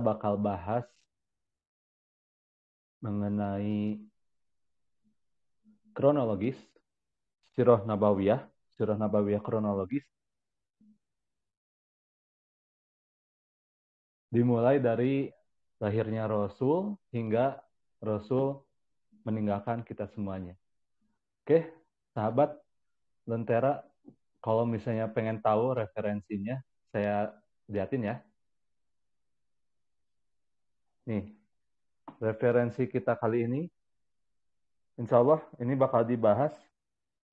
bakal bahas mengenai kronologis Sirah Nabawiyah kronologis, dimulai dari lahirnya Rasul hingga Rasul meninggalkan kita semuanya. Oke, sahabat Lentera, kalau misalnya pengen tahu referensinya, saya liatin ya. Nih, referensi kita kali ini, insya Allah ini bakal dibahas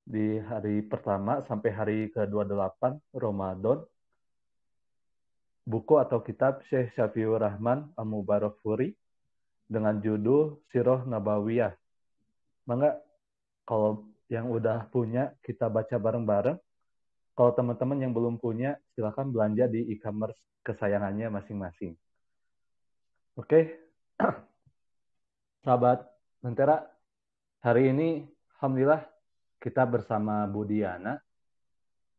di hari pertama sampai hari ke-28 Ramadan, buku atau kitab Syekh Syafiur Rahman Al-Mubarakfuri dengan judul Sirah Nabawiyah. Mangga kalau yang udah punya kita baca bareng-bareng. Kalau teman-teman yang belum punya, silakan belanja di e-commerce kesayangannya masing-masing. Oke, sahabat Lentera, hari ini alhamdulillah kita bersama Bu Diana.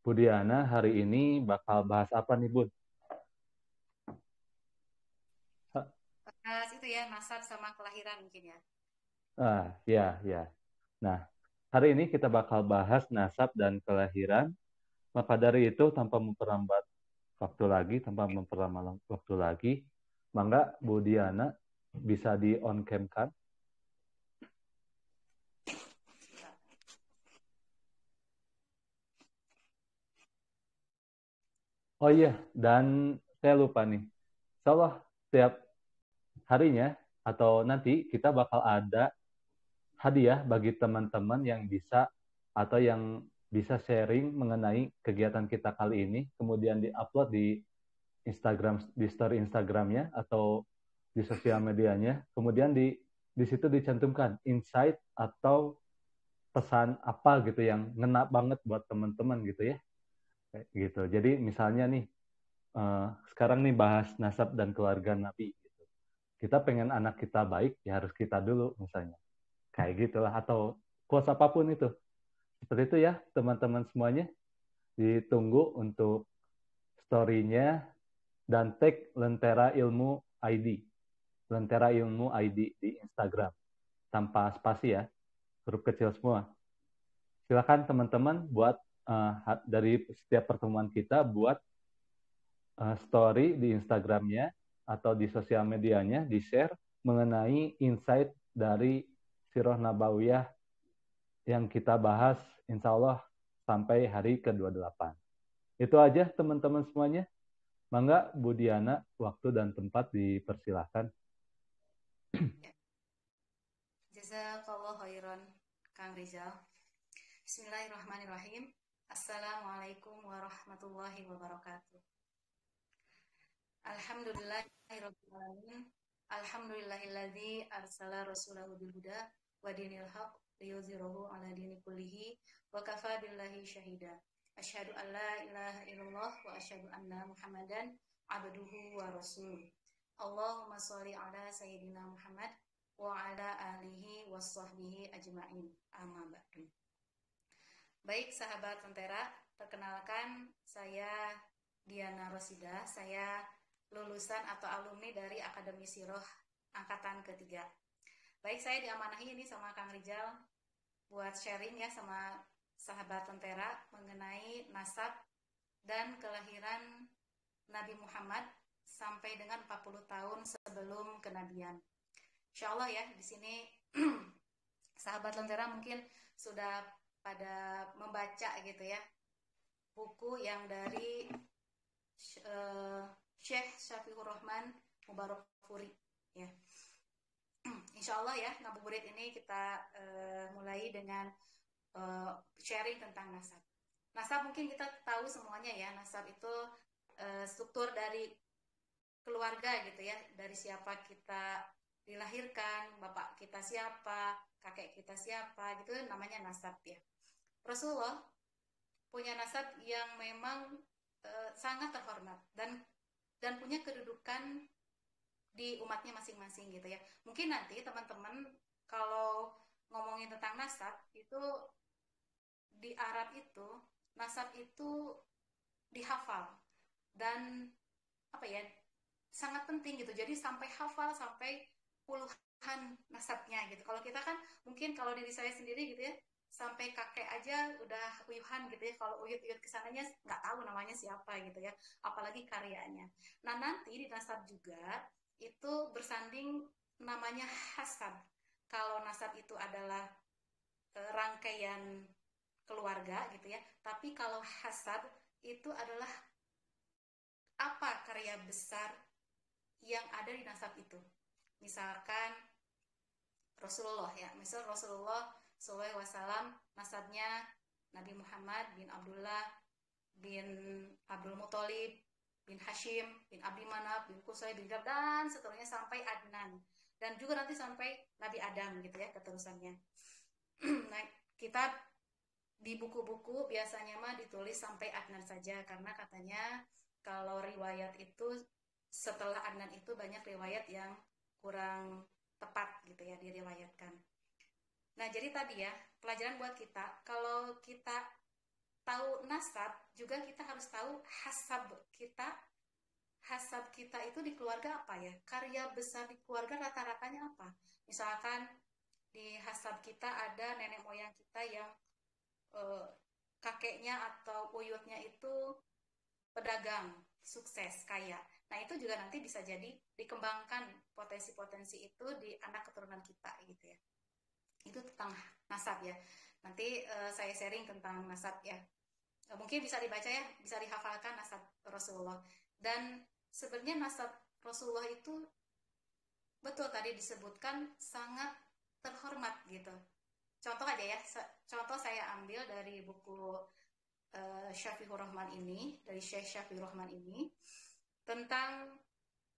Bu Diana hari ini bakal bahas apa nih, Bun? Itu ya, nasab sama kelahiran mungkin ya. Ya, ya. Nah, hari ini kita bakal bahas nasab dan kelahiran. Maka dari itu, tanpa memperlama waktu lagi, mangga Bu Diana bisa di on cam kan? Oh iya, dan saya lupa nih. Insya Allah setiap harinya atau nanti kita bakal ada hadiah bagi teman-teman yang bisa atau yang bisa sharing mengenai kegiatan kita kali ini, kemudian diupload di Instagram, di story Instagramnya atau di sosial medianya, kemudian di situ dicantumkan insight atau pesan apa gitu yang ngena banget buat teman-teman gitu ya, gitu. Jadi misalnya nih, sekarang nih bahas nasab dan keluarga Nabi. Gitu. Kita pengen anak kita baik, ya harus kita dulu misalnya. Kayak gitulah, atau quotes apapun itu. Seperti itu ya, teman-teman semuanya. Ditunggu untuk story-nya dan tag Lentera Ilmu ID. Lentera Ilmu ID di Instagram. Tanpa spasi ya, huruf kecil semua. Silakan teman-teman buat dari setiap pertemuan kita buat story di Instagramnya atau di sosial medianya, di-share mengenai insight dari Sirah Nabawiyah yang kita bahas insya Allah sampai hari ke-28. Itu aja teman-teman semuanya. Mangga Bu Diana, waktu dan tempat dipersilahkan. Ya. Jazakallah khairan, Kang Rizal. Bismillahirrahmanirrahim. Assalamualaikum warahmatullahi wabarakatuh. Alhamdulillahirrahmanirrahim. Alhamdulillahilladzi arsala rasulahu bil huda wa dinil haq liyuzhirahu ala dini kullihi wa kafa billahi syahida. Asyhadu an la ilaha illallah wa asyhadu anna Muhammadan abduhu wa rasuluh. Allahumma sholli ala sayyidina Muhammad wa ala alihi wa sahbihi ajma'in. Amma ba'du. Baik sahabat Lentera, perkenalkan saya Diana Rosida. Saya lulusan atau alumni dari Akademi Sirah angkatan ketiga. Baik, saya diamanahi ini sama Kang Rizal buat sharing ya sama sahabat Lentera mengenai nasab dan kelahiran Nabi Muhammad sampai dengan 40 tahun sebelum kenabian. Insya Allah ya, di sini sahabat Lentera mungkin sudah pada membaca gitu ya buku yang dari Syekh Syafiur Rahman Mubarakfuri ya. Insya Allah ya, ngabuburit ini kita mulai dengan sharing tentang nasab. Nasab mungkin kita tahu semuanya ya, nasab itu struktur dari keluarga gitu ya, dari siapa kita dilahirkan, bapak kita siapa, kakek kita siapa, gitu namanya nasab ya. Rasulullah punya nasab yang memang sangat terhormat dan punya kedudukan di umatnya masing-masing gitu ya. Mungkin nanti teman-teman kalau ngomongin tentang nasab itu di Arab itu nasab itu dihafal dan apa ya sangat penting gitu. Jadi hafal sampai puluhan nasabnya gitu. Kalau kita kan mungkin kalau diri saya sendiri gitu ya, sampai kakek aja udah uyuhan gitu ya, kalau uyut-uyut kesananya nggak tahu namanya siapa gitu ya, apalagi karyanya. Nah nanti di nasab juga itu bersanding namanya hasab. Kalau nasab itu adalah rangkaian keluarga gitu ya, tapi kalau hasab itu adalah apa karya besar yang ada di nasab itu. Misalkan Rasulullah ya, misal Rasulullah SAW nasabnya Nabi Muhammad bin Abdullah bin Abdul Muthalib bin Hashim bin Abdi Manaf bin Qusay bin Kilab dan seterusnya sampai Adnan, dan juga nanti sampai Nabi Adam gitu ya keterusannya. Nah, kita di buku-buku biasanya mah ditulis sampai Adnan saja, karena katanya kalau riwayat itu setelah Adnan itu banyak riwayat yang kurang tepat gitu ya diriwayatkan. Nah jadi tadi ya pelajaran buat kita, kalau kita tahu nasab juga kita harus tahu hasab kita. Hasab kita itu di keluarga apa ya, karya besar di keluarga rata-ratanya apa. Misalkan di hasab kita ada nenek moyang kita yang kakeknya atau uyutnya itu pedagang sukses kaya. Nah itu juga nanti bisa jadi dikembangkan potensi-potensi itu di anak keturunan kita gitu ya. Itu tentang nasab ya. Nanti saya sharing tentang nasab ya. Mungkin bisa dibaca ya, bisa dihafalkan nasab Rasulullah. Dan sebenarnya nasab Rasulullah itu betul tadi disebutkan sangat terhormat gitu. Contoh aja ya, contoh saya ambil dari buku Syafiqur Rahman ini, dari Syekh Syafiqur Rahman ini, tentang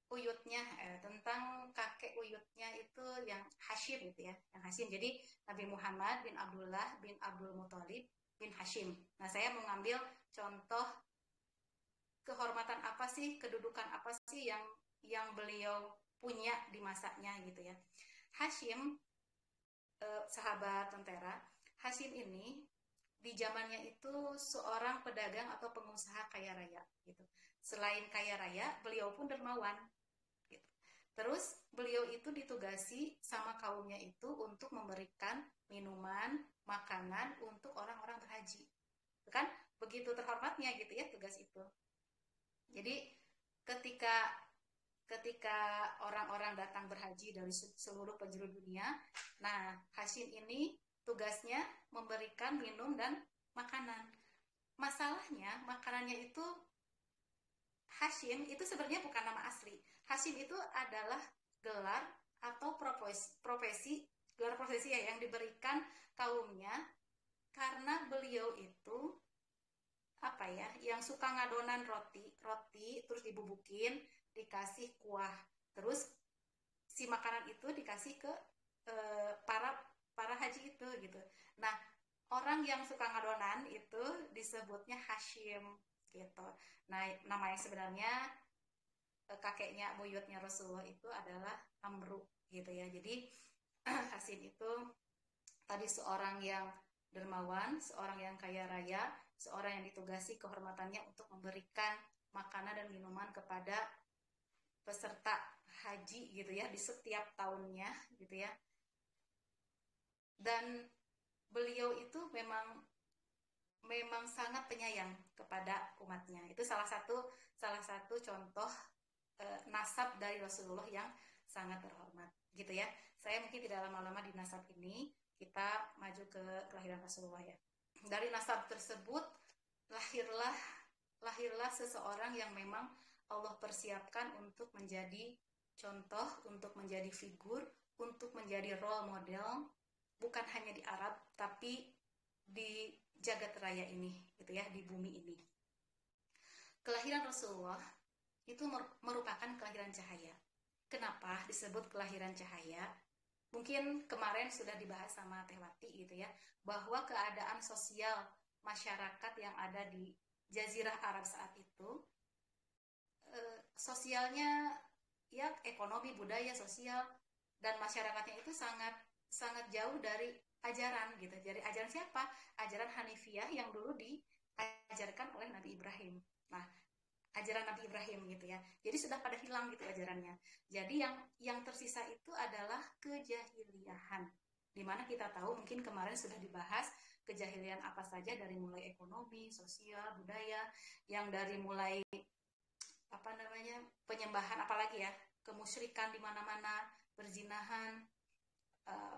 uyutnya, tentang kakek uyutnya itu yang Hashim gitu ya, yang Hashim. Jadi Nabi Muhammad bin Abdullah bin Abdul Muthalib bin Hashim. Nah saya mengambil contoh kehormatan apa sih, kedudukan apa sih yang beliau punya di masanya gitu ya. Hashim, sahabat tentara, Hashim ini di zamannya itu seorang pedagang atau pengusaha kaya raya gitu. Selain kaya raya, beliau pun dermawan gitu. Terus beliau itu ditugasi sama kaumnya itu untuk memberikan minuman, makanan untuk orang-orang berhaji. Kan begitu terhormatnya gitu ya tugas itu. Jadi ketika orang-orang datang berhaji dari seluruh penjuru dunia, nah Hashim ini tugasnya memberikan minum dan makanan. Masalahnya makanannya itu Hashim itu sebenarnya bukan nama asli. Hashim itu adalah gelar atau profesi gelar profesi ya yang diberikan kaumnya karena beliau itu apa ya, yang suka ngadonan roti terus dibubukin, dikasih kuah, terus si makanan itu dikasih ke para haji itu gitu. Nah orang yang suka ngadonan itu disebutnya Hashim gitu. Nah namanya sebenarnya kakeknya buyutnya Rasulullah itu adalah Amru gitu ya. Jadi Hashim itu tadi seorang yang dermawan, seorang yang kaya raya, seorang yang ditugasi kehormatannya untuk memberikan makanan dan minuman kepada peserta haji gitu ya di setiap tahunnya gitu ya. Dan beliau itu memang sangat penyayang kepada umatnya. Itu salah satu contoh nasab dari Rasulullah yang sangat terhormat gitu ya. Saya mungkin tidak lama-lama di nasab ini, kita maju ke kelahiran Rasulullah ya. Dari nasab tersebut lahirlah seseorang yang memang Allah persiapkan untuk menjadi contoh, untuk menjadi figur, untuk menjadi role model, bukan hanya di Arab tapi di jagat raya ini gitu ya, di bumi ini. Kelahiran Rasulullah itu merupakan kelahiran cahaya. Kenapa disebut kelahiran cahaya? Mungkin kemarin sudah dibahas sama Teh Wati gitu ya, bahwa keadaan sosial masyarakat yang ada di Jazirah Arab saat itu, sosialnya ya ekonomi, budaya, sosial, dan masyarakatnya itu sangat jauh dari ajaran gitu. Dari ajaran siapa? Ajaran Hanifiyah yang dulu diajarkan oleh Nabi Ibrahim. Nah, ajaran Nabi Ibrahim gitu ya. Jadi sudah pada hilang gitu ajarannya. Jadi yang tersisa itu adalah kejahiliahan. Dimana kita tahu mungkin kemarin sudah dibahas kejahilian apa saja dari mulai ekonomi, sosial, budaya, yang dari mulai apa namanya penyembahan apalagi ya, kemusyrikan di mana-mana, perzinahan,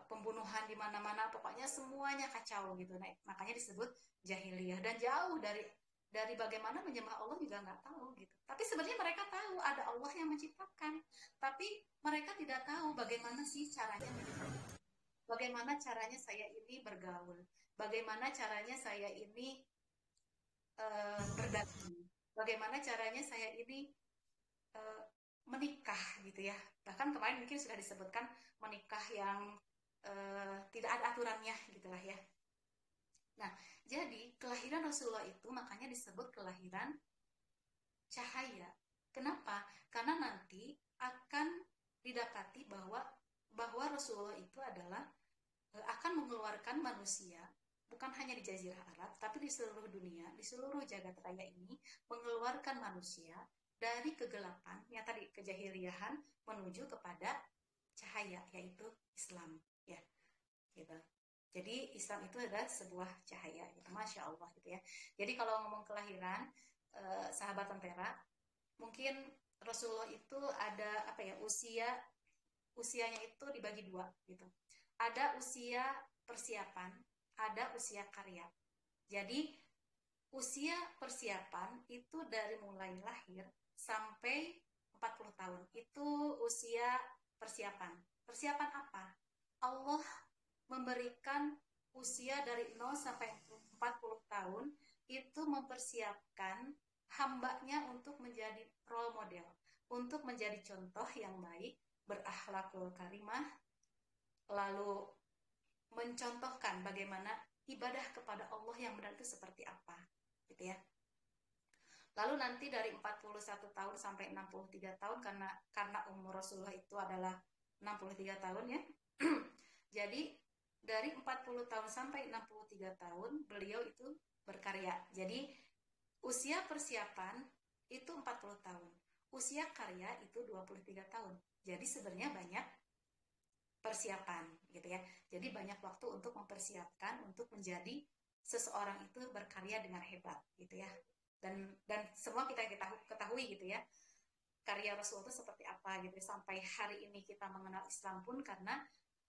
pembunuhan di mana-mana, pokoknya semuanya kacau gitu. Nah, makanya disebut jahiliyah dan jauh dari bagaimana menyembah Allah juga nggak tahu gitu. Tapi sebenarnya mereka tahu ada Allah yang menciptakan, tapi mereka tidak tahu bagaimana sih caranya menyembah. Bagaimana caranya saya ini bergaul, bagaimana caranya saya ini berdagang, bagaimana caranya saya ini uh, menikah gitu ya. Bahkan kemarin mungkin sudah disebutkan menikah yang tidak ada aturannya gitulah ya. Nah, jadi kelahiran Rasulullah itu makanya disebut kelahiran cahaya. Kenapa? Karena nanti akan didapati bahwa Rasulullah itu adalah akan mengeluarkan manusia bukan hanya di Jazirah Arab, tapi di seluruh dunia, di seluruh jagat raya ini, mengeluarkan manusia dari kegelapan, yang tadi kejahiliahan, menuju kepada cahaya, yaitu Islam. Ya, gitu. Jadi Islam itu adalah sebuah cahaya, gitu. Masya Allah, gitu ya. Jadi kalau ngomong kelahiran, sahabat Lentera, mungkin Rasulullah itu ada apa ya, usianya itu dibagi dua, gitu. Ada usia persiapan, ada usia karya. Jadi usia persiapan itu dari mulai lahir sampai 40 tahun. Itu usia persiapan. Persiapan apa? Allah memberikan usia dari 0 sampai 40 tahun itu mempersiapkan hambanya untuk menjadi role model, untuk menjadi contoh yang baik, berakhlakul karimah, lalu mencontohkan bagaimana ibadah kepada Allah yang benar itu seperti apa, gitu ya. Lalu nanti dari 41 tahun sampai 63 tahun karena umur Rasulullah itu adalah 63 tahun ya. Jadi dari 40 tahun sampai 63 tahun beliau itu berkarya. Jadi usia persiapan itu 40 tahun. Usia karya itu 23 tahun. Jadi sebenarnya banyak persiapan gitu ya. Jadi banyak waktu untuk mempersiapkan untuk menjadi seseorang itu berkarya dengan hebat gitu ya. Dan semua kita ketahui gitu ya. Karya Rasul itu seperti apa gitu. Sampai hari ini kita mengenal Islam pun karena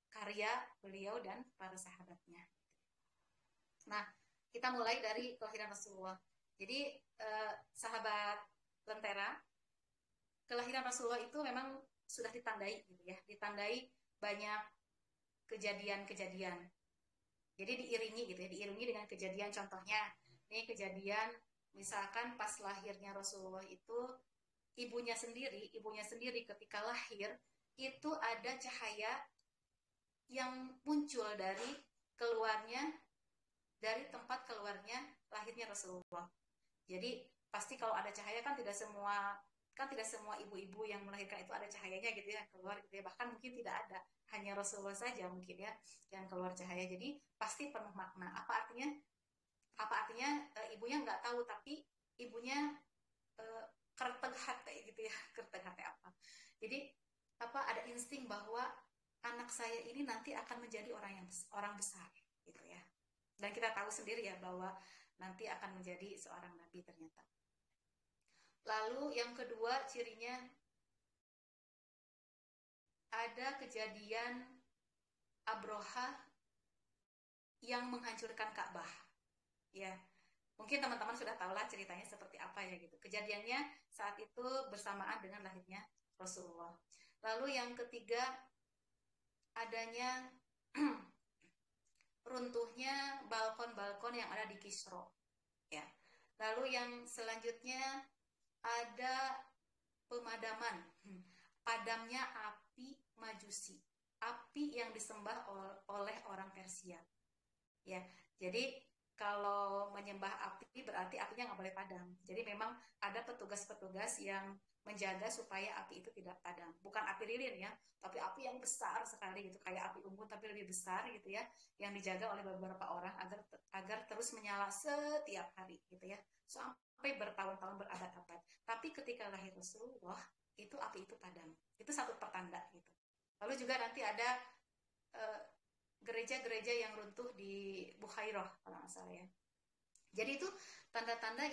karya beliau dan para sahabatnya. Nah, kita mulai dari kelahiran Rasulullah. Jadi sahabat Lentera, kelahiran Rasulullah itu memang sudah ditandai gitu ya, ditandai banyak kejadian-kejadian. Jadi diiringi gitu ya, diiringi dengan kejadian, contohnya ini kejadian misalkan pas lahirnya Rasulullah itu ibunya sendiri ketika lahir itu ada cahaya yang muncul dari tempat keluarnya lahirnya Rasulullah. Jadi pasti kalau ada cahaya kan tidak semua ibu-ibu yang melahirkan itu ada cahayanya gitu ya keluar gitu ya, bahkan mungkin tidak ada, hanya Rasulullah saja mungkin ya yang keluar cahaya. Jadi pasti penuh makna. Apa artinya ibunya nggak tahu tapi ibunya kerteg hati gitu ya. Kerteg hati apa, jadi ada insting bahwa anak saya ini nanti akan menjadi orang besar gitu ya. Dan kita tahu sendiri ya bahwa nanti akan menjadi seorang nabi ternyata. Lalu yang kedua cirinya ada kejadian Abroha yang menghancurkan Ka'bah. Ya, mungkin teman-teman sudah tahu lah ceritanya seperti apa ya gitu. Kejadiannya saat itu bersamaan dengan lahirnya Rasulullah. Lalu yang ketiga adanya runtuhnya balkon-balkon yang ada di Kisra. Ya. Lalu yang selanjutnya ada pemadaman, padamnya api Majusi, api yang disembah oleh orang Persia. Ya, jadi kalau menyembah api berarti apinya nggak boleh padam. Jadi memang ada petugas-petugas yang menjaga supaya api itu tidak padam. Bukan api lilin ya, tapi api yang besar sekali gitu, kayak api unggun tapi lebih besar gitu ya, yang dijaga oleh beberapa orang agar terus menyala setiap hari gitu ya, sampai bertahun-tahun, berabad-abad. Tapi ketika lahir Rasulullah, itu api itu padam. Itu satu pertanda gitu. Lalu juga nanti ada gereja-gereja yang runtuh di Bukhairah kalau nggak salah ya. Jadi itu tanda-tanda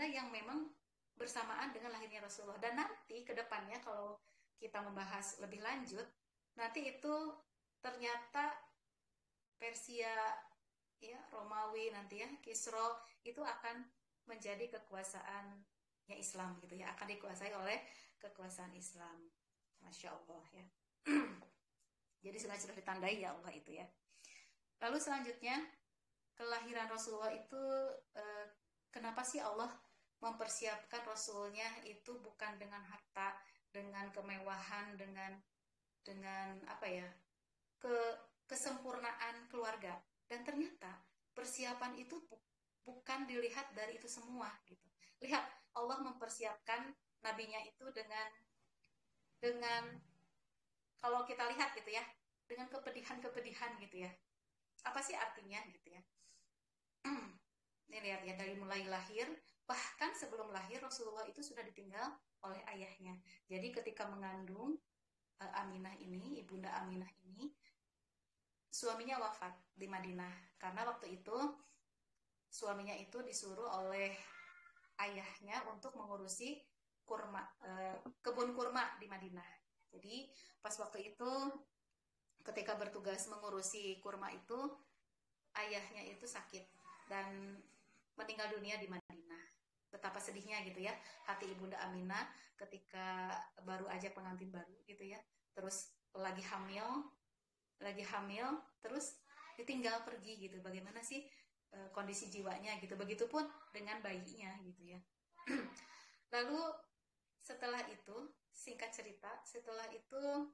yang memang bersamaan dengan lahirnya Rasulullah. Dan nanti ke depannya kalau kita membahas lebih lanjut, nanti itu ternyata Persia ya, Romawi nanti ya, Kisra itu akan menjadi kekuasaannya Islam gitu ya, akan dikuasai oleh kekuasaan Islam. Masya Allah ya. Jadi sudah ditandai ya Allah itu ya. Lalu selanjutnya kelahiran Rasulullah itu kenapa sih Allah mempersiapkan Rasulnya itu bukan dengan harta, dengan kemewahan, dengan apa ya, kesempurnaan keluarga. Dan ternyata persiapan itu bukan dilihat dari itu semua gitu. Lihat, Allah mempersiapkan nabinya itu dengan kalau kita lihat gitu ya, dengan kepedihan-kepedihan gitu ya. Apa sih artinya gitu ya? Ini lihat ya, dari mulai lahir, bahkan sebelum lahir Rasulullah itu sudah ditinggal oleh ayahnya. Jadi ketika mengandung Aminah ini, ibunda Aminah ini, suaminya wafat di Madinah. Karena waktu itu suaminya itu disuruh oleh ayahnya untuk mengurusi kebun kurma di Madinah. Jadi pas waktu itu ketika bertugas mengurusi kurma itu, ayahnya itu sakit dan meninggal dunia di Madinah. Betapa sedihnya gitu ya hati ibunda Aminah ketika baru aja pengantin baru gitu ya, terus lagi hamil terus ditinggal pergi gitu. Bagaimana sih kondisi jiwanya gitu. Begitupun dengan bayinya gitu ya. Lalu setelah itu, singkat cerita, setelah itu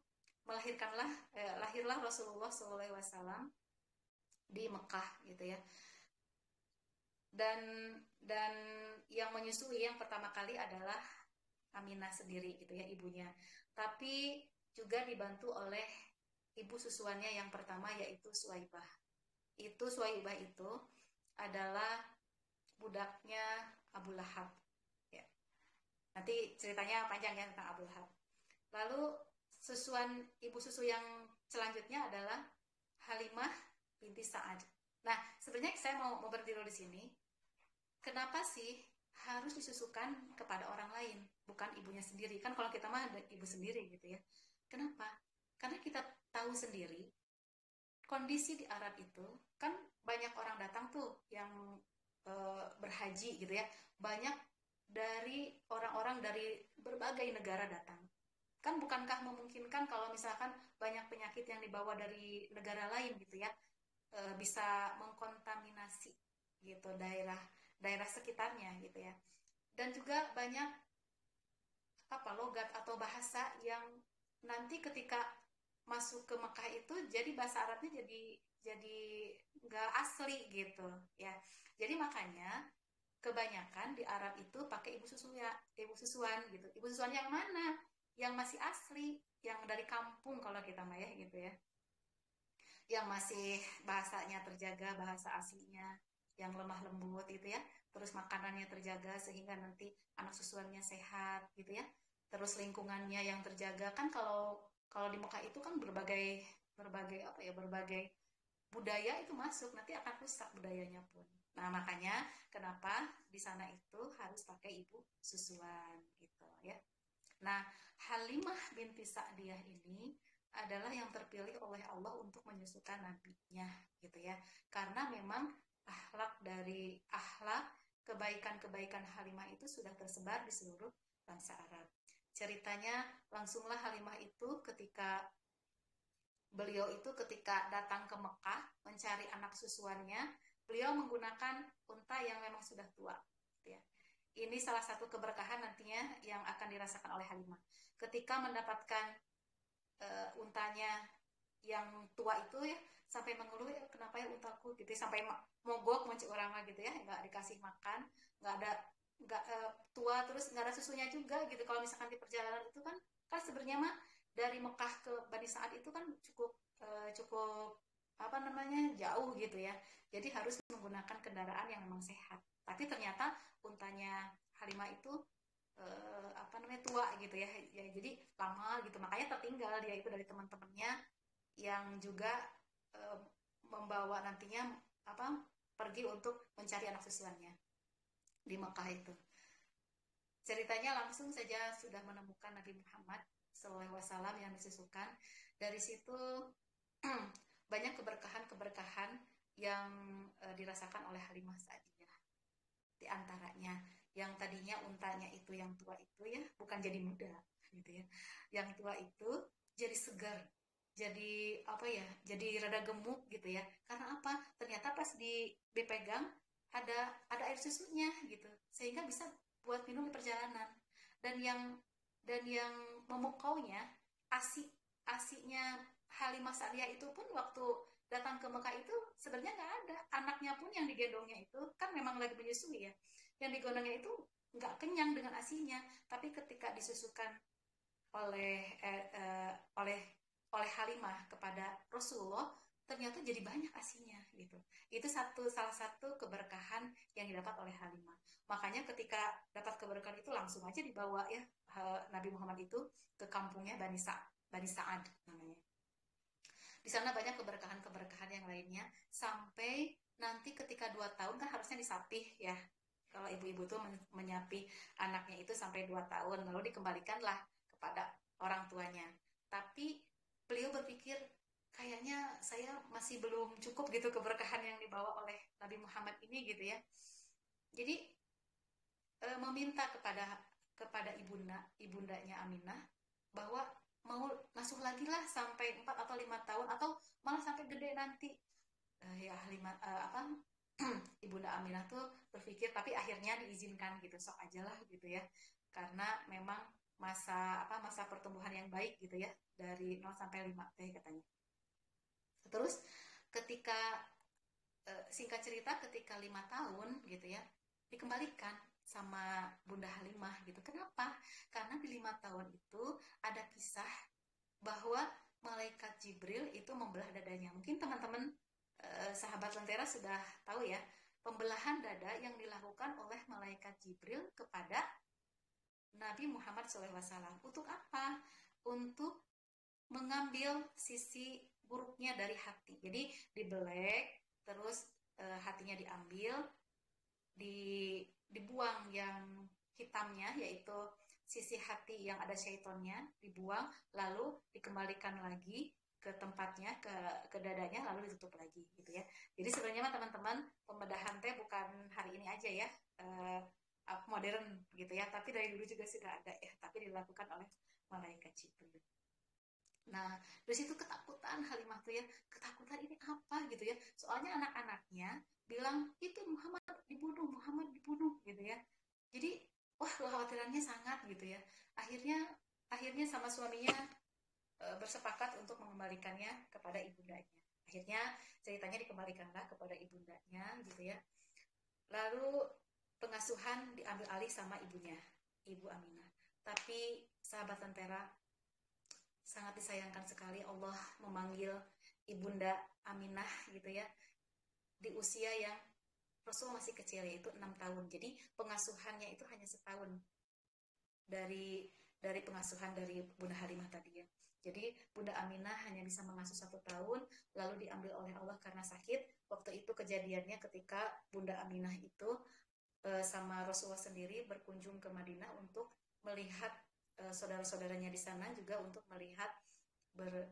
lahirlah Rasulullah SAW di Mekah gitu ya. Dan yang menyusui yang pertama kali adalah Aminah sendiri gitu ya, ibunya. Tapi juga dibantu oleh ibu susuannya yang pertama, yaitu Suwaibah. Suwaibah itu adalah budaknya Abu Lahab. Ya. Nanti ceritanya panjang ya tentang Abu Lahab. Lalu ibu susu yang selanjutnya adalah Halimah binti Sa'ad. Nah, sebenarnya saya mau berdiri di sini. Kenapa sih harus disusukan kepada orang lain, bukan ibunya sendiri? Kan kalau kita mah ada ibu sendiri gitu ya. Kenapa? Karena kita tahu sendiri kondisi di Arab itu kan banyak orang datang tuh yang berhaji gitu ya. Banyak dari orang-orang dari berbagai negara datang. Kan bukankah memungkinkan kalau misalkan banyak penyakit yang dibawa dari negara lain gitu ya, bisa mengkontaminasi gitu daerah sekitarnya gitu ya. Dan juga banyak logat atau bahasa yang nanti ketika masuk ke Mekah itu jadi bahasa Arabnya jadi nggak asli gitu ya. Jadi makanya kebanyakan di Arab itu pakai ibu susuan gitu. Ibu susuan yang mana? Yang masih asli, yang dari kampung kalau kita mah ya gitu ya. Yang masih bahasanya terjaga, bahasa aslinya, yang lemah lembut gitu ya. Terus makanannya terjaga sehingga nanti anak susuannya sehat gitu ya. Terus lingkungannya yang terjaga. Kan kalau di Mekah itu kan berbagai budaya itu masuk, nanti akan rusak budayanya pun. Nah, makanya kenapa di sana itu harus pakai ibu susuan gitu ya. Nah, Halimah binti Sa'diyah ini adalah yang terpilih oleh Allah untuk menyusukan nabinya gitu ya. Karena memang akhlak kebaikan-kebaikan Halimah itu sudah tersebar di seluruh bangsa Arab. Ceritanya langsunglah Halimah itu ketika datang ke Mekah mencari anak susuannya, beliau menggunakan unta yang memang sudah tua gitu ya. Ini salah satu keberkahan nantinya yang akan dirasakan oleh Halimah. Ketika mendapatkan untanya yang tua itu ya, sampai mengeluh, kenapa ya untaku gitu, sampai mogok mencik orang gitu ya, nggak dikasih makan, nggak ada nggak tua terus nggak ada susunya juga gitu. Kalau misalkan di perjalanan itu kan sebenarnya mah dari Mekah ke Bani Sa'ad itu kan cukup cukup apa namanya jauh gitu ya. Jadi harus menggunakan kendaraan yang memang sehat. Tapi ternyata untanya Halimah itu apa namanya tua gitu ya. Ya jadi lama gitu. Makanya tertinggal dia itu dari teman-temannya yang juga eh, membawa nantinya apa pergi untuk mencari anak susuannya di Mekah itu. Ceritanya langsung saja sudah menemukan Nabi Muhammad SAW yang disusukan. Dari situ banyak keberkahan-keberkahan yang dirasakan oleh Halimah Sa'diyah. Di antaranya yang tadinya untanya itu yang tua itu ya bukan jadi muda gitu ya. Yang tua itu jadi segar, jadi apa ya? Jadi rada gemuk gitu ya. Karena apa? Ternyata pas dipegang ada air susunya gitu. Sehingga bisa buat minum di perjalanan. Dan yang memukaunya asi asinya Halimah Sa'diyah itu pun waktu datang ke Mekah itu sebenarnya nggak ada. Anaknya pun yang digendongnya itu kan memang lagi menyusui ya. Yang digendongnya itu nggak kenyang dengan asinya, tapi ketika disusukan oleh oleh Halimah kepada Rasulullah ternyata jadi banyak asinya gitu. Itu salah satu keberkahan yang didapat oleh Halimah. Makanya ketika dapat keberkahan itu langsung aja dibawa ya Nabi Muhammad itu ke kampungnya Bani Sa'ad namanya. Di sana banyak keberkahan-keberkahan yang lainnya sampai nanti ketika 2 tahun kan harusnya disapih ya. Kalau ibu-ibu tuh menyapih anaknya itu sampai 2 tahun lalu dikembalikanlah kepada orang tuanya. Tapi beliau berpikir kayaknya saya masih belum cukup gitu keberkahan yang dibawa oleh Nabi Muhammad ini gitu ya. Jadi meminta kepada ibundanya Aminah bahwa mau ngasuh lagi lah sampai 4 atau 5 tahun atau malah sampai gede nanti. Ya apa Ibunda Aminah tuh berpikir tapi akhirnya diizinkan gitu sok aja lah gitu ya karena memang masa pertumbuhan yang baik gitu ya dari 0 sampai 5 teh katanya. Terus ketika singkat cerita ketika 5 tahun gitu ya dikembalikan sama Bunda Halimah gitu. Kenapa? Karena di 5 tahun itu ada kisah bahwa malaikat Jibril itu membelah dadanya. Mungkin teman-teman sahabat Lentera sudah tahu ya, pembelahan dada yang dilakukan oleh malaikat Jibril kepada Nabi Muhammad SAW. Untuk apa? Untuk mengambil sisi buruknya dari hati. Jadi dibelek, terus hatinya diambil, dibuang yang hitamnya, yaitu sisi hati yang ada syaitonnya, dibuang, lalu dikembalikan lagi ke tempatnya, ke dadanya, lalu ditutup lagi gitu ya. Jadi sebenarnya teman-teman pembedahan teh bukan hari ini aja ya, modern gitu ya, tapi dari dulu juga sudah ada ya, tapi dilakukan oleh malaikat Jibril. Nah, dari situ ketakutan Halimah tuh ya, ketakutan ini apa gitu ya. Soalnya anak-anaknya bilang itu Muhammad dibunuh gitu ya. Jadi, wah kekhawatirannya sangat gitu ya. Akhirnya sama suaminya bersepakat untuk mengembalikannya kepada ibundanya. Akhirnya ceritanya dikembalikanlah kepada ibundanya gitu ya. Lalu pengasuhan diambil alih sama ibunya, Ibu Aminah. Tapi sahabat Lentera, sangat disayangkan sekali Allah memanggil ibunda Aminah gitu ya di usia yang Rasul masih kecil yaitu 6 tahun. Jadi pengasuhannya itu hanya setahun dari pengasuhan dari Bunda Halimah tadi ya. Jadi Bunda Aminah hanya bisa mengasuh 1 tahun lalu diambil oleh Allah karena sakit. Waktu itu kejadiannya ketika Bunda Aminah itu sama Rasulullah sendiri berkunjung ke Madinah untuk melihat saudara-saudaranya di sana juga untuk melihat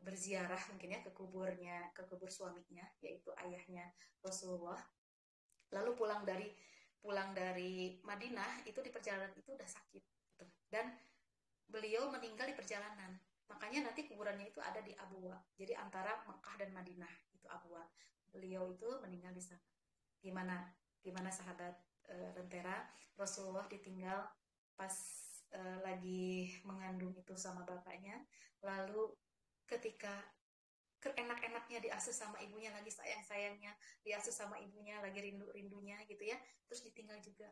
berziarah mungkin ya ke kubur suaminya yaitu ayahnya Rasulullah. Lalu pulang dari Madinah itu di perjalanan itu udah sakit gitu. Dan beliau meninggal di perjalanan. Makanya nanti kuburannya itu ada di Abuwa. Jadi antara Mekah dan Madinah itu Abuwa. Beliau itu meninggal di sana. Gimana sahabat Lentera, Rasulullah ditinggal pas lagi mengandung itu sama bapaknya, lalu ketika keenak-enaknya diasuh sama ibunya, lagi sayang-sayangnya diasuh sama ibunya, lagi rindu-rindunya gitu ya, terus ditinggal juga.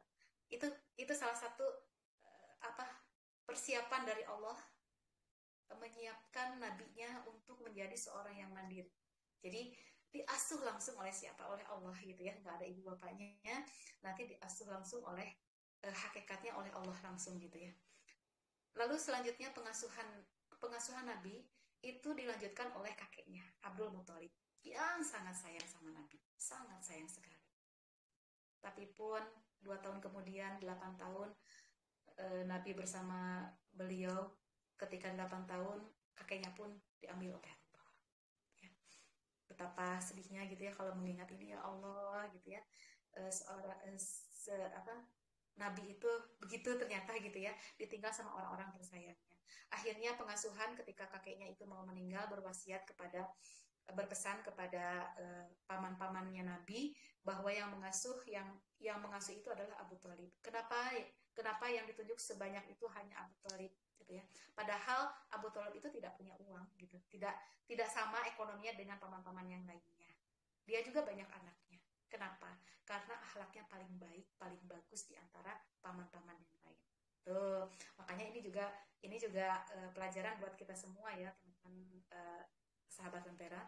Itu salah satu persiapan dari Allah menyiapkan nabinya untuk menjadi seorang yang mandiri. Jadi diasuh langsung oleh siapa? Oleh Allah gitu ya, nggak ada ibu bapaknya, nanti diasuh langsung oleh hakikatnya oleh Allah langsung gitu ya. Lalu selanjutnya pengasuhan Nabi itu dilanjutkan oleh kakeknya Abdul Muthalib yang sangat sayang sama Nabi, sangat sayang sekali. Tapi pun 2 tahun kemudian, 8 tahun Nabi bersama beliau, ketika 8 tahun kakeknya pun diambil oleh Allah. Ya. Betapa sedihnya gitu ya kalau mengingat ini, ya Allah gitu ya. Nabi itu begitu ternyata gitu ya, ditinggal sama orang-orang tersayangnya. Akhirnya pengasuhan ketika kakeknya itu mau meninggal berpesan kepada paman-pamannya Nabi bahwa yang mengasuh itu adalah Abu Thalib. Kenapa yang ditunjuk sebanyak itu hanya Abu Thalib gitu ya? Padahal Abu Thalib itu tidak punya uang gitu, tidak sama ekonominya dengan paman-paman yang lainnya. Dia juga banyak anaknya. Kenapa? Karena akhlaknya paling baik, paling bagus di antara paman-paman yang lain. Tuh, makanya ini juga pelajaran buat kita semua ya, teman-teman sahabat Lentera.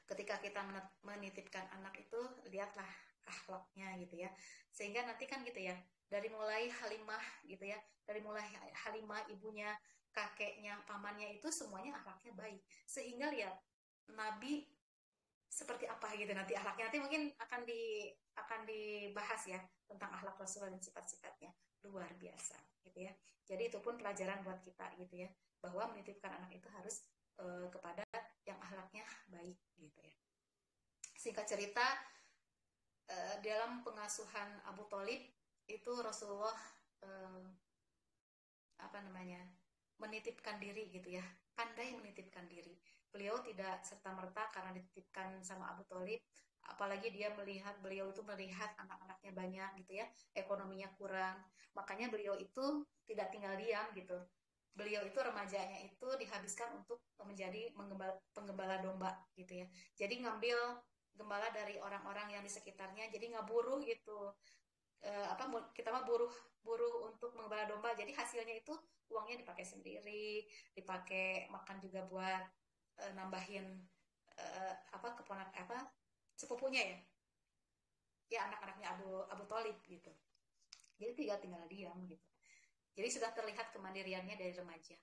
Ketika kita menitipkan anak itu, lihatlah akhlaknya gitu ya. Sehingga nanti kan gitu ya, dari mulai Halimah gitu ya, dari mulai Halimah ibunya, kakeknya, pamannya itu semuanya akhlaknya baik. Sehingga lihat Nabi seperti apa gitu nanti akhlaknya, nanti mungkin akan dibahas ya tentang akhlak Rasulullah dan sifat-sifatnya, luar biasa gitu ya. Jadi itu pun pelajaran buat kita gitu ya, bahwa menitipkan anak itu harus kepada yang akhlaknya baik gitu ya. Singkat cerita, dalam pengasuhan Abu Thalib itu Rasulullah menitipkan diri gitu ya, pandai menitipkan diri. Beliau tidak serta-merta karena dititipkan sama Abu Thalib, apalagi beliau itu melihat anak-anaknya banyak gitu ya, ekonominya kurang, makanya beliau itu tidak tinggal diam gitu. Beliau itu remajanya itu dihabiskan untuk menjadi penggembala domba gitu ya. Jadi ngambil gembala dari orang-orang yang di sekitarnya, jadi nggak buruh gitu. Kita mah buruh untuk menggembala domba, jadi hasilnya itu uangnya dipakai sendiri, dipakai makan juga buat nambahin sepupunya ya anak-anaknya Abu Thalib gitu. Jadi tinggal diam gitu. Jadi sudah terlihat kemandiriannya dari remaja.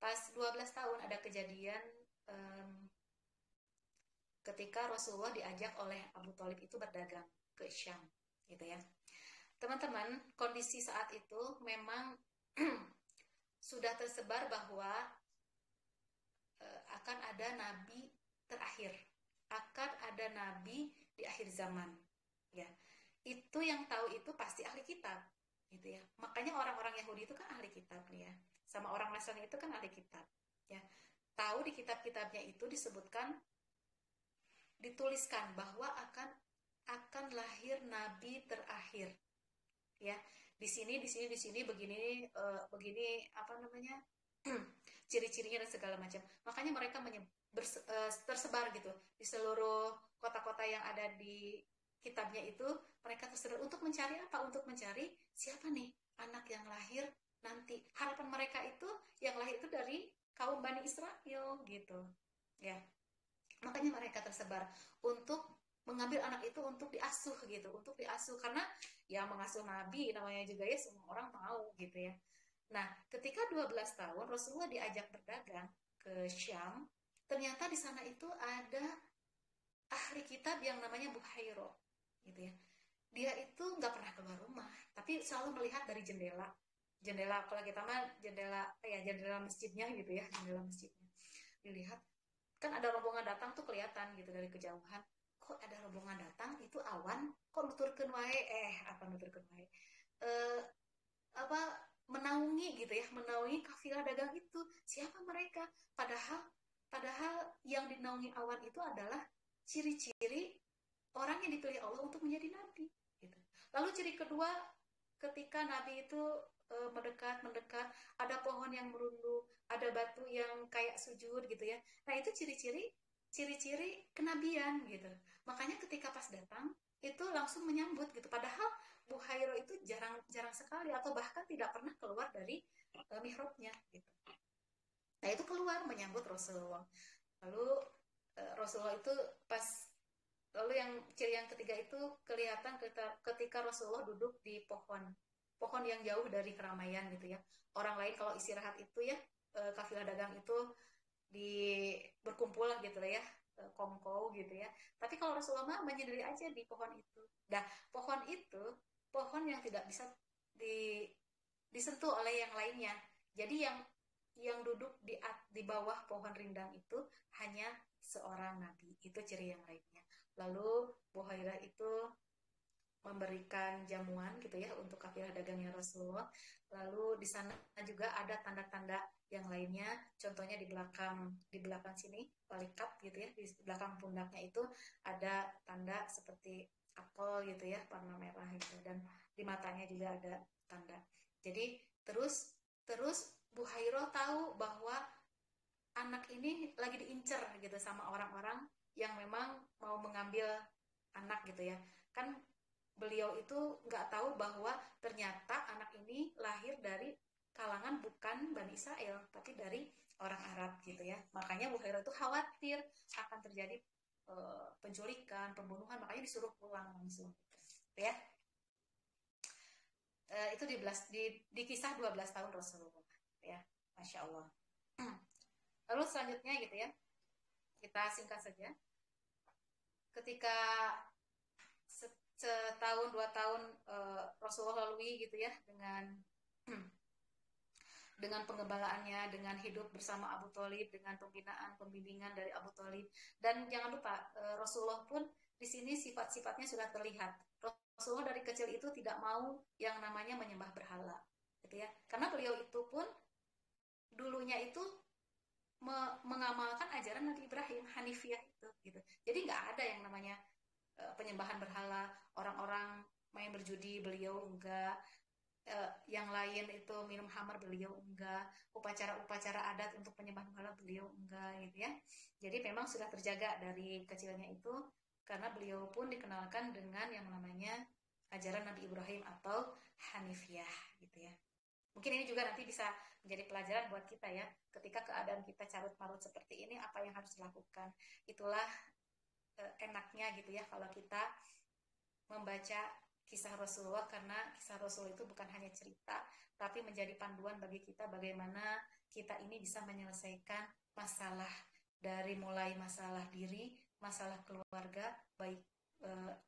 Pas 12 tahun ada kejadian ketika Rasulullah diajak oleh Abu Thalib itu berdagang ke Syam gitu ya. Teman-teman, kondisi saat itu memang sudah tersebar bahwa akan ada nabi terakhir, akan ada nabi di akhir zaman ya. Itu yang tahu itu pasti ahli kitab gitu ya. Makanya orang-orang Yahudi itu kan ahli kitab nih ya, sama orang Nasrani itu kan ahli kitab ya. Tahu di kitab-kitabnya itu disebutkan, dituliskan bahwa akan lahir nabi terakhir ya. Di sini begini ciri-cirinya dan segala macam. Makanya mereka tersebar gitu di seluruh kota-kota yang ada di kitabnya itu. Mereka tersebar untuk mencari apa? Untuk mencari siapa nih anak yang lahir nanti. Harapan mereka itu yang lahir itu dari kaum Bani Israel gitu ya. Makanya mereka tersebar untuk mengambil anak itu untuk diasuh gitu, karena ya mengasuh nabi namanya juga ya, semua orang mau gitu ya. Nah, ketika 12 tahun Rasulullah diajak berdagang ke Syam, ternyata di sana itu ada ahli kitab yang namanya Buhairo gitu ya. Dia itu nggak pernah keluar rumah, tapi selalu melihat dari jendela kalau kita mah jendela masjidnya gitu ya, jendela masjidnya dilihat. Kan ada rombongan datang tuh kelihatan gitu dari kejauhan. Kok ada rombongan datang, itu awan kok nuturkeun wae menaungi gitu ya, menaungi kafilah dagang itu. Siapa mereka? Padahal yang dinaungi awan itu adalah ciri-ciri orang yang dipilih Allah untuk menjadi nabi gitu. Lalu ciri kedua, ketika nabi itu mendekat, ada pohon yang merunduk, ada batu yang kayak sujud gitu ya. Nah, itu ciri-ciri kenabian gitu. Makanya ketika pas datang itu langsung menyambut gitu. Padahal Buhairah itu jarang sekali atau bahkan tidak pernah keluar dari mihrabnya gitu. Nah itu keluar menyambut Rasulullah. Lalu Rasulullah itu pas, lalu yang ciri yang ketiga itu kelihatan ketika Rasulullah duduk di pohon yang jauh dari keramaian gitu ya. Orang lain kalau istirahat itu ya, kafilah dagang itu berkumpul gitu ya, kongko gitu ya. Tapi kalau Rasulullah menyendiri aja di pohon itu. Nah, pohon itu pohon yang tidak bisa disentuh oleh yang lainnya. Jadi yang duduk di bawah pohon rindang itu hanya seorang nabi. Itu ciri yang lainnya. Lalu Buhairah itu memberikan jamuan gitu ya untuk kafilah dagangnya Rasulullah. Lalu di sana juga ada tanda-tanda yang lainnya, contohnya di belakang sini walikat gitu ya, di belakang pundaknya itu ada tanda seperti apel gitu ya, warna merah gitu, dan di matanya juga ada tanda. Jadi terus Buhairah tahu bahwa anak ini lagi diincar gitu sama orang-orang yang memang mau mengambil anak gitu ya. Kan beliau itu nggak tahu bahwa ternyata anak ini lahir dari kalangan bukan Bani Israel, tapi dari orang Arab gitu ya. Makanya Buhairah itu khawatir akan terjadi penculikan, pembunuhan, makanya disuruh pulang langsung. Gitu ya. Itu di kisah 12 tahun Rasulullah. Ya, Masya Allah. Lalu selanjutnya gitu ya, kita singkat saja. Ketika setahun 2 tahun Rasulullah lalui gitu ya dengan pengembalaannya, dengan hidup bersama Abu Thalib, dengan pembinaan, pembimbingan dari Abu Thalib, dan jangan lupa Rasulullah pun di sini sifat-sifatnya sudah terlihat. Rasulullah dari kecil itu tidak mau yang namanya menyembah berhala, gitu ya, karena beliau itu pun dulunya itu mengamalkan ajaran Nabi Ibrahim Hanifiyah itu, gitu. Jadi nggak ada yang namanya penyembahan berhala, orang-orang main berjudi beliau enggak, yang lain itu minum khamar beliau enggak, upacara-upacara adat untuk penyembahan berhala beliau enggak gitu ya. Jadi memang sudah terjaga dari kecilnya itu, karena beliau pun dikenalkan dengan yang namanya ajaran Nabi Ibrahim atau Hanifiyah gitu ya. Mungkin ini juga nanti bisa menjadi pelajaran buat kita ya, ketika keadaan kita carut-marut seperti ini, apa yang harus dilakukan. Itulah enaknya gitu ya kalau kita membaca kisah Rasulullah, karena kisah Rasul itu bukan hanya cerita, tapi menjadi panduan bagi kita bagaimana kita ini bisa menyelesaikan masalah, dari mulai masalah diri, masalah keluarga, baik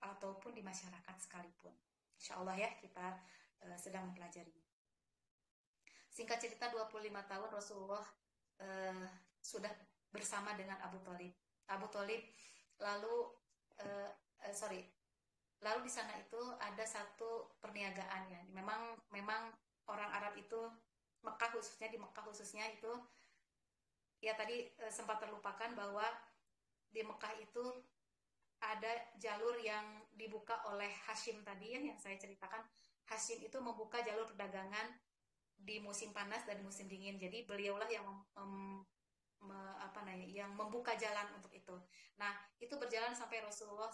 ataupun di masyarakat sekalipun. Insya Allah ya, kita sedang mempelajari. Singkat cerita, 25 tahun Rasulullah sudah bersama dengan Abu Thalib. Lalu lalu di sana itu ada satu perniagaan ya. Memang orang Arab itu, di Mekah khususnya itu ya, tadi sempat terlupakan bahwa di Mekah itu ada jalur yang dibuka oleh Hashim tadi ya, yang saya ceritakan. Hashim itu membuka jalur perdagangan di musim panas dan musim dingin. Jadi beliaulah yang yang membuka jalan untuk itu. Nah, itu berjalan sampai Rasulullah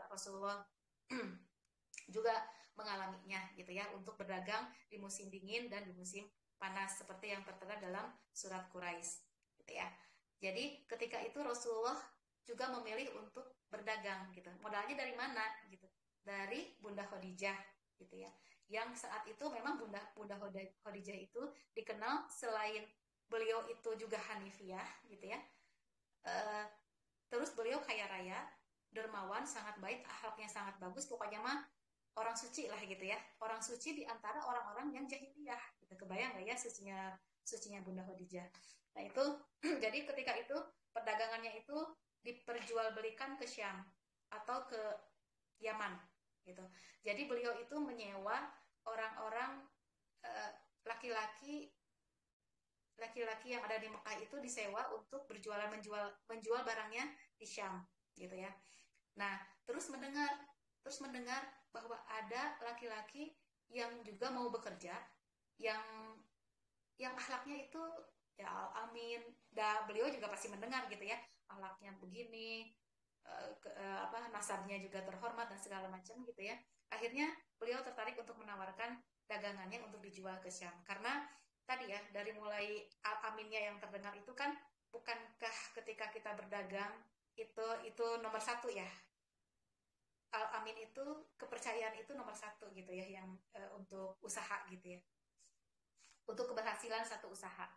Rasulullah juga mengalaminya gitu ya, untuk berdagang di musim dingin dan di musim panas seperti yang tertera dalam surat Quraisy gitu ya. Jadi ketika itu Rasulullah juga memilih untuk berdagang gitu. Modalnya dari mana gitu? Dari Bunda Khadijah gitu ya. Yang saat itu memang Bunda Khadijah itu dikenal, selain beliau itu juga Hanifiyah gitu ya, terus beliau kaya raya, dermawan, sangat baik, akhlaknya sangat bagus, pokoknya mah orang suci lah gitu ya, orang suci di antara orang-orang yang jahiliyah gitu. Kebayang nggak ya sucinya Bunda Khadijah. Nah itu jadi ketika itu perdagangannya itu diperjualbelikan ke Syam atau ke Yaman gitu. Jadi beliau itu menyewa orang-orang laki-laki yang ada di Mekah itu disewa untuk menjual barangnya di Syam gitu ya. Nah, terus mendengar bahwa ada laki-laki yang juga mau bekerja, yang akhlaknya itu ya amin. Beliau juga pasti mendengar gitu ya, akhlaknya begini, nasabnya juga terhormat dan segala macam gitu ya. Akhirnya beliau tertarik untuk menawarkan dagangannya untuk dijual ke Syam. Karena tadi ya, dari mulai al-aminnya yang terdengar itu kan, bukankah ketika kita berdagang itu nomor satu ya, al-amin itu, kepercayaan itu nomor satu gitu ya, yang untuk usaha gitu ya, untuk keberhasilan satu usaha.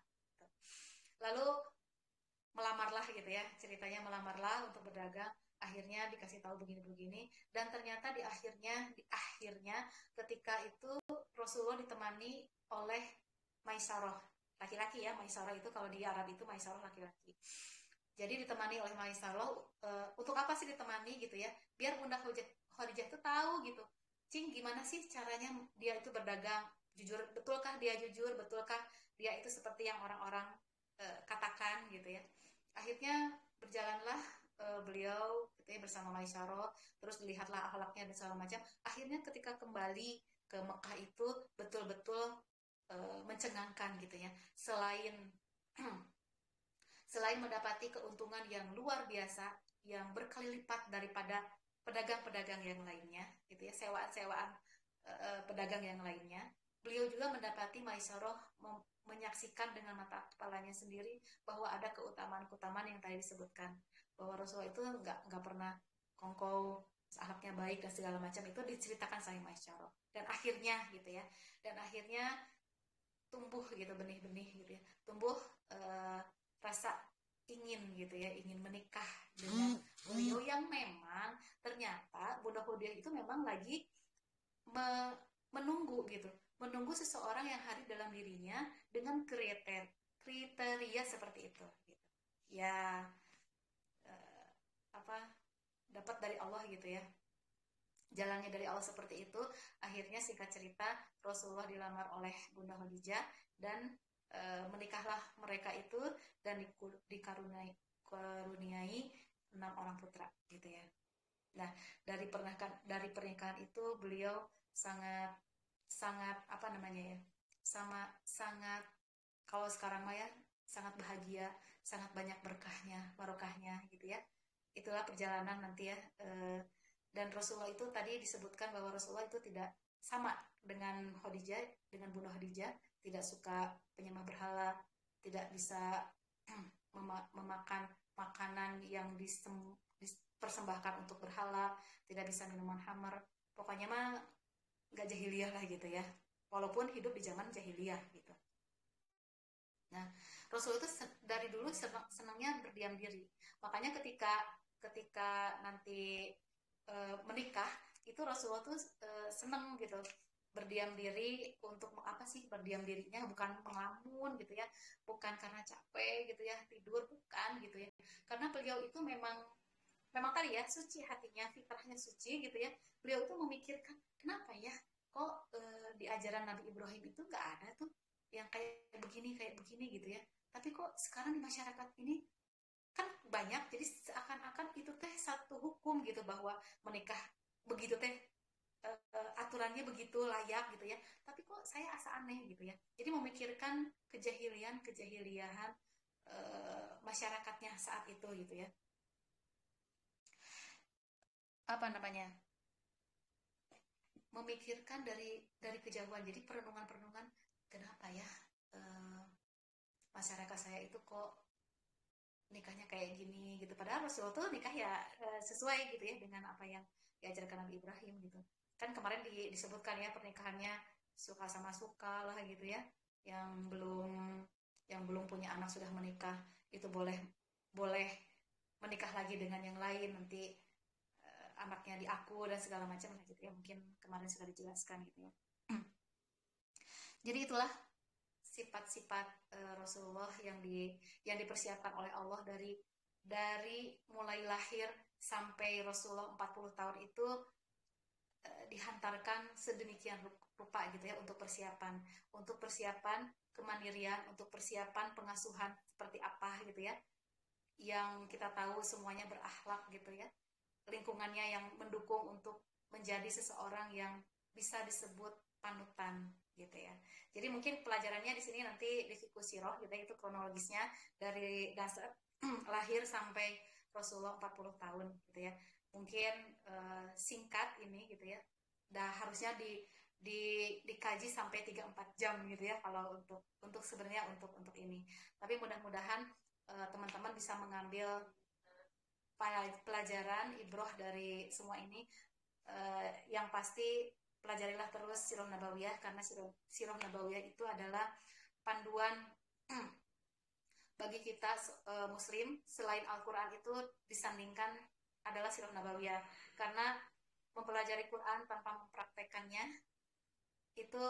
Lalu melamarlah gitu ya, ceritanya melamarlah untuk berdagang. Akhirnya dikasih tahu begini-begini, dan ternyata di akhirnya ketika itu Rasulullah ditemani oleh Maisarah, laki-laki ya. Maisarah itu kalau di Arab itu Maisarah laki-laki. Jadi ditemani oleh Maisarah, untuk apa sih ditemani gitu ya? Biar Bunda Khadijah itu tahu gitu, Cing, gimana sih caranya dia itu berdagang? Jujur, betulkah dia jujur? Betulkah dia itu seperti yang orang-orang katakan gitu ya? Akhirnya berjalanlah beliau gitu ya, bersama Maisarah, terus dilihatlah akhlaknya dan segala macam. Akhirnya ketika kembali ke Mekah itu betul-betul mencengangkan gitu ya. Selain mendapati keuntungan yang luar biasa, yang berkali lipat daripada pedagang-pedagang yang lainnya gitu ya, sewaan-sewaan pedagang yang lainnya, beliau juga mendapati Maisarah menyaksikan dengan mata kepalanya sendiri bahwa ada keutamaan-keutamaan yang tadi disebutkan, bahwa Rasulullah itu nggak pernah kongkow, akhlaknya baik dan segala macam, itu diceritakan sama Maisarah. Dan akhirnya gitu ya, dan akhirnya tumbuh gitu benih-benih gitu ya, tumbuh rasa ingin gitu ya, ingin menikah dengan beliau yang memang ternyata Bunda Khadijah itu memang lagi menunggu gitu, menunggu seseorang yang hadir dalam dirinya dengan kriteria seperti itu gitu. Ya apa, dapat dari Allah gitu ya, jalannya dari Allah seperti itu. Akhirnya singkat cerita, Rasulullah dilamar oleh Bunda Khadijah dan menikahlah mereka itu, dan dikaruniai 6 orang putra gitu ya. Nah, dari pernikahan itu beliau sangat sangat apa namanya ya, sangat, kalau sekarang mah ya, sangat bahagia, sangat banyak barokahnya gitu ya. Itulah perjalanan nanti ya. Dan Rasulullah itu tadi disebutkan bahwa Rasulullah itu tidak sama dengan Khadijah, dengan Bunda Khadijah, tidak suka penyembah berhala, tidak bisa memakan makanan yang dipersembahkan untuk berhala, tidak bisa minuman khamar. Pokoknya mah nggak jahiliyah lah gitu ya, walaupun hidup di zaman jahiliyah gitu. Nah, Rasul itu dari dulu senangnya berdiam diri. Makanya ketika nanti menikah itu Rasulullah tuh seneng gitu berdiam diri. Untuk apa sih berdiam dirinya? Bukan melamun gitu ya, bukan karena capek gitu ya, tidur, bukan gitu ya. Karena beliau itu memang tadi ya, suci hatinya, fitrahnya suci gitu ya. Beliau itu memikirkan, kenapa ya kok di ajaran Nabi Ibrahim itu nggak ada tuh yang kayak begini gitu ya, tapi kok sekarang di masyarakat ini kan banyak, jadi seakan-akan itu teh satu hukum gitu, bahwa menikah begitu teh aturannya begitu layak gitu ya, tapi kok saya asa aneh gitu ya. Jadi memikirkan kejahiliahan masyarakatnya saat itu gitu ya, apa namanya, memikirkan dari kejauhan. Jadi perenungan kenapa ya masyarakat saya itu kok nikahnya kayak gini gitu, padahal Rasulullah tuh nikah ya sesuai gitu ya dengan apa yang diajarkan Nabi Ibrahim gitu. Kan kemarin disebutkan ya, pernikahannya suka sama suka lah gitu ya, yang belum punya anak sudah menikah itu boleh boleh menikah lagi dengan yang lain, nanti anaknya diaku dan segala macam gitu ya, mungkin kemarin sudah dijelaskan gitu ya. Jadi itulah sifat-sifat Rasulullah yang dipersiapkan oleh Allah dari mulai lahir sampai Rasulullah 40 tahun itu dihantarkan sedemikian rupa gitu ya, untuk persiapan kemandirian, untuk persiapan pengasuhan seperti apa gitu ya, yang kita tahu semuanya berakhlak gitu ya, lingkungannya yang mendukung untuk menjadi seseorang yang bisa disebut panutan gitu ya. Jadi mungkin pelajarannya di sini nanti di Fiqh Sirah gitu ya, itu kronologisnya dari dasar lahir sampai Rasulullah 40 tahun gitu ya. Mungkin singkat ini gitu ya. harusnya dikaji sampai 3-4 jam gitu ya kalau untuk sebenarnya untuk ini. Tapi mudah-mudahan teman-teman bisa mengambil pelajaran ibroh dari semua ini. Yang pasti pelajarilah terus Sirah Nabawiyah, karena Sirah Nabawiyah itu adalah panduan bagi kita muslim. Selain Al-Quran itu disandingkan adalah Sirah Nabawiyah, karena mempelajari Quran tanpa mempraktekannya itu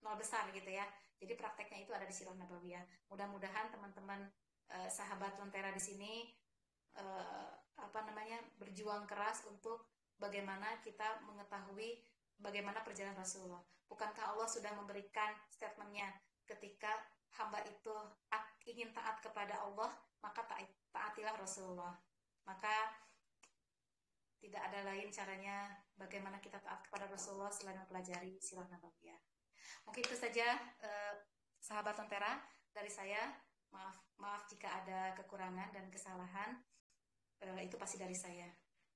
nol besar gitu ya. Jadi prakteknya itu ada di Sirah Nabawiyah. Mudah-mudahan teman-teman sahabat Lentera di sini berjuang keras untuk bagaimana kita mengetahui bagaimana perjalanan Rasulullah. Bukankah Allah sudah memberikan statementnya, ketika hamba itu ingin taat kepada Allah, maka taatilah Rasulullah. Maka tidak ada lain caranya bagaimana kita taat kepada Rasulullah selain mempelajari Sirah Nabawiyah. Mungkin itu saja sahabat Lentera dari saya. Maaf jika ada kekurangan dan kesalahan, itu pasti dari saya.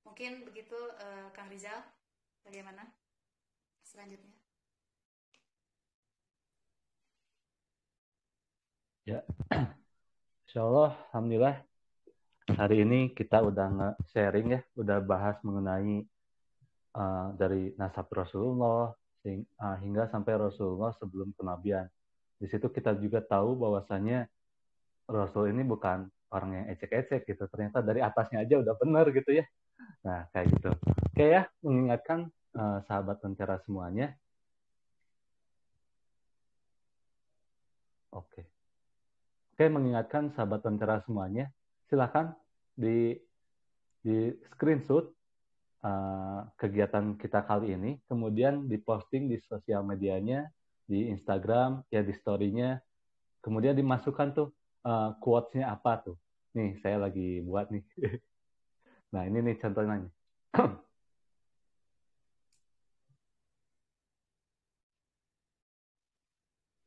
Mungkin begitu, Kang Rizal, bagaimana selanjutnya? Ya, Insya Allah, Alhamdulillah, hari ini kita udah nge-sharing ya, udah bahas mengenai dari nasab Rasulullah hingga sampai Rasulullah sebelum kenabian. Di situ kita juga tahu bahwasanya Rasul ini bukan orang yang ecek-ecek gitu. Ternyata dari atasnya aja udah benar gitu ya. Nah, kayak gitu. Oke ya, mengingatkan sahabat Lentera semuanya. Oke, mengingatkan sahabat Lentera semuanya, silakan di screenshot kegiatan kita kali ini, kemudian diposting di sosial medianya, di Instagram, ya di story-nya, kemudian dimasukkan tuh quotes-nya apa tuh. Nih, saya lagi buat nih. Nah, ini nih contohnya.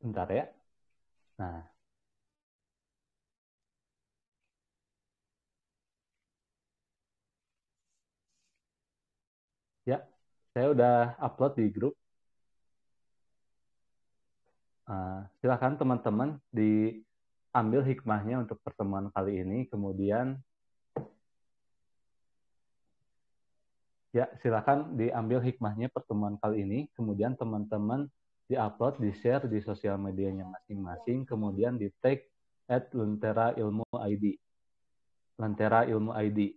Bentar ya. Nah, ya, saya udah upload di grup. Silakan teman-teman diambil hikmahnya untuk pertemuan kali ini, kemudian ya, silakan diambil hikmahnya pertemuan kali ini, kemudian teman-teman di-upload, di-share di sosial medianya masing-masing, kemudian di-tag @Lentera Ilmu ID. Lentera Ilmu ID.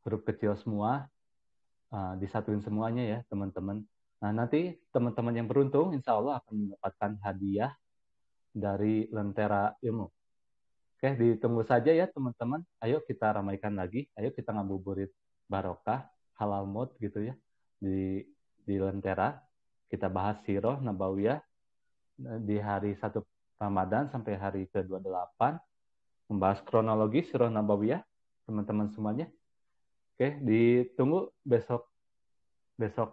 Huruf kecil semua, disatuin semuanya ya, teman-teman. Nah, nanti teman-teman yang beruntung, insya Allah akan mendapatkan hadiah dari Lentera Ilmu. Oke, ditunggu saja ya, teman-teman. Ayo kita ramaikan lagi, ayo kita ngabuburit barokah, halal mode gitu ya, di Lentera. Kita bahas Sirah Nabawiyah di hari 1 Ramadan sampai hari ke-28, membahas kronologi Sirah Nabawiyah, teman-teman semuanya. Oke, ditunggu besok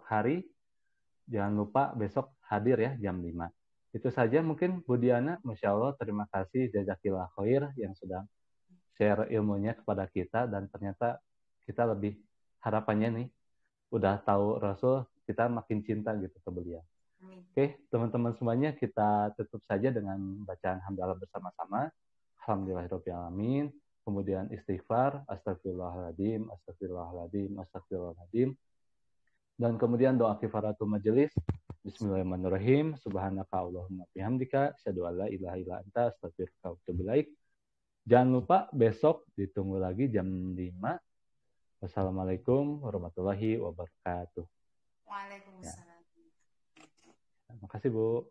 hari. Jangan lupa besok hadir ya jam 5. Itu saja mungkin Bu Diana. Masya Allah, terima kasih jazakillah khair yang sudah share ilmunya kepada kita, dan ternyata kita lebih harapannya nih udah tahu Rasul, kita makin cinta gitu ke beliau. Oke, teman-teman semuanya, kita tutup saja dengan bacaan hamdalah bersama-sama. Alhamdulillahirabbil alamin. Kemudian istighfar, astagfirullahaladzim, astagfirullahaladzim, astagfirullahaladzim. Dan kemudian doa kifaratul majelis. Bismillahirrahmanirrahim. Subhanaka Allahumma bihamdika, asyhadu an la ilaha illa anta, astaghfiruka wa atubu ilaik. Jangan lupa besok ditunggu lagi jam 5. Wassalamualaikum warahmatullahi wabarakatuh. Waalaikumsalam. Ya. Terima kasih, Bu.